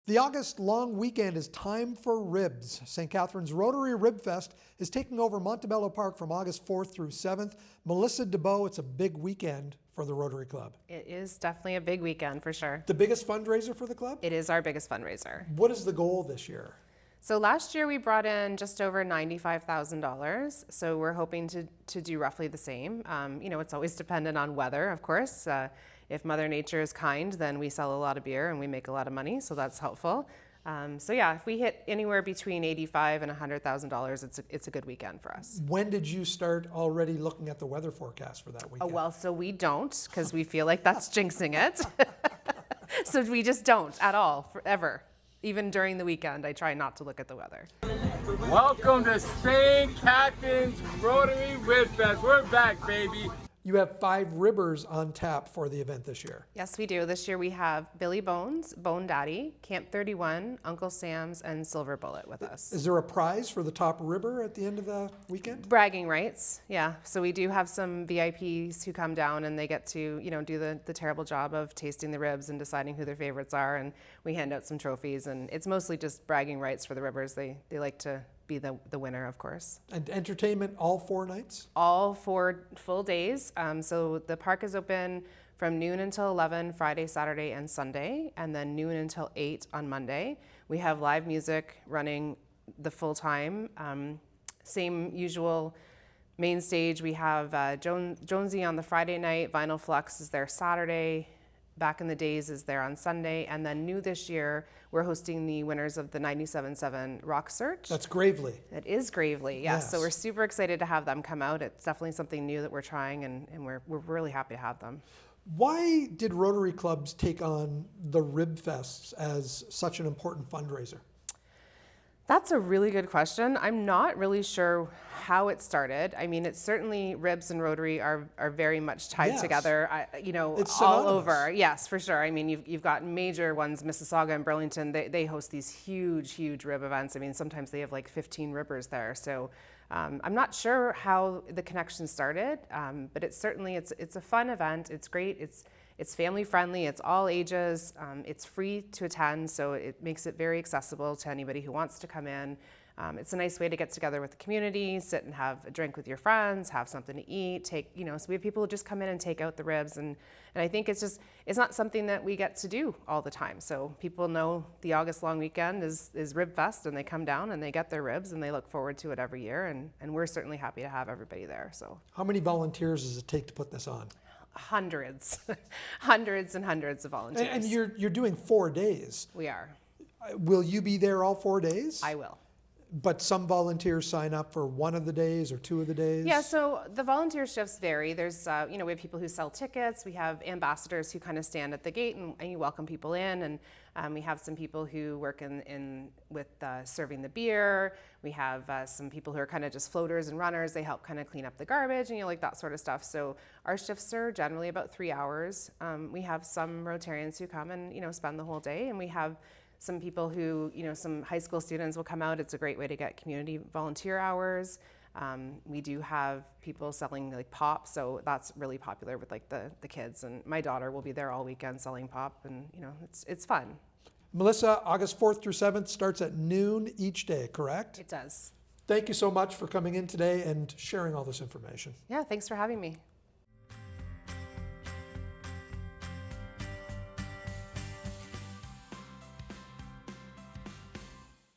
The August long weekend is time for ribs. St. Catharines Rotary Ribfest is taking over Montebello Park from August 4th through 7th. Melissa DeBow, it's a big weekend for the Rotary Club. It is definitely a big weekend for sure. The biggest fundraiser for the club? It is our biggest fundraiser. What is the goal this year? So last year we brought in just over $95,000. So we're hoping to do roughly the same. It's always dependent on weather, of course. If Mother Nature is kind, then we sell a lot of beer and we make a lot of money, so that's helpful. If we hit anywhere between $85,000 and $100,000, it's a good weekend for us. When did you start already looking at the weather forecast for that weekend? So we don't, because we feel like that's jinxing it. So we just don't at all, ever. Even during the weekend, I try not to look at the weather. Welcome to St. Catharines Rotary Ribfest. We're back, baby. You have 5 ribbers on tap for the event this year. Yes, we do. This year we have Billy Bones, Bone Daddy, Camp 31, Uncle Sam's, and Silver Bullet with us. Is there a prize for the top ribber at the end of the weekend? Bragging rights, yeah. So we do have some VIPs who come down and they get to, do the terrible job of tasting the ribs and deciding who their favorites are, and we hand out some trophies, and it's mostly just bragging rights for the ribbers. They like to be the winner, of course. And entertainment all 4 nights? All 4 full days. So the park is open from noon until 11, Friday, Saturday, and Sunday, and then noon until 8 on Monday. We have live music running the full time. Same usual main stage. We have Jonesy on the Friday night, Vinyl Flux is there Saturday, Back in the Days is there on Sunday, and then new this year, we're hosting the winners of the 97.7 Rock Search. That's Gravely. It is Gravely, yes. So we're super excited to have them come out. It's definitely something new that we're trying, and we're really happy to have them. Why did Rotary clubs take on the Rib Fests as such an important fundraiser? That's a really good question. I'm not really sure how it started. I mean, it's certainly Ribs and Rotary are very much tied together, It's all synonymous. over. Yes, for sure. I mean, you've got major ones, Mississauga and Burlington, they host these huge rib events. I mean, sometimes they have like 15 ribbers there. So I'm not sure how the connection started, but it's a fun event. It's great. It's family friendly, it's all ages, it's free to attend, so it makes it very accessible to anybody who wants to come in. It's a nice way to get together with the community, sit and have a drink with your friends, have something to eat, so we have people who just come in and take out the ribs, and I think it's not something that we get to do all the time. So people know the August long weekend is Rib Fest, and they come down and they get their ribs and they look forward to it every year, and we're certainly happy to have everybody there. So how many volunteers does it take to put this on? Hundreds, hundreds and hundreds of volunteers. And you're doing 4 days. We are. Will you be there all 4 days? I will. But some volunteers sign up for 1 of the days or 2 of the days? Yeah, so the volunteer shifts vary. There's, we have people who sell tickets. We have ambassadors who kind of stand at the gate and you welcome people in. And we have some people who work with serving the beer. We have some people who are kind of just floaters and runners. They help kind of clean up the garbage and like that sort of stuff. So our shifts are generally about 3 hours. We have some Rotarians who come and spend the whole day, and we have some people who, some high school students will come out. It's a great way to get community volunteer hours. We do have people selling like pop, so that's really popular with like the kids. And my daughter will be there all weekend selling pop, and it's fun. Melissa, August 4th through 7th starts at noon each day, correct? It does. Thank you so much for coming in today and sharing all this information. Yeah, thanks for having me.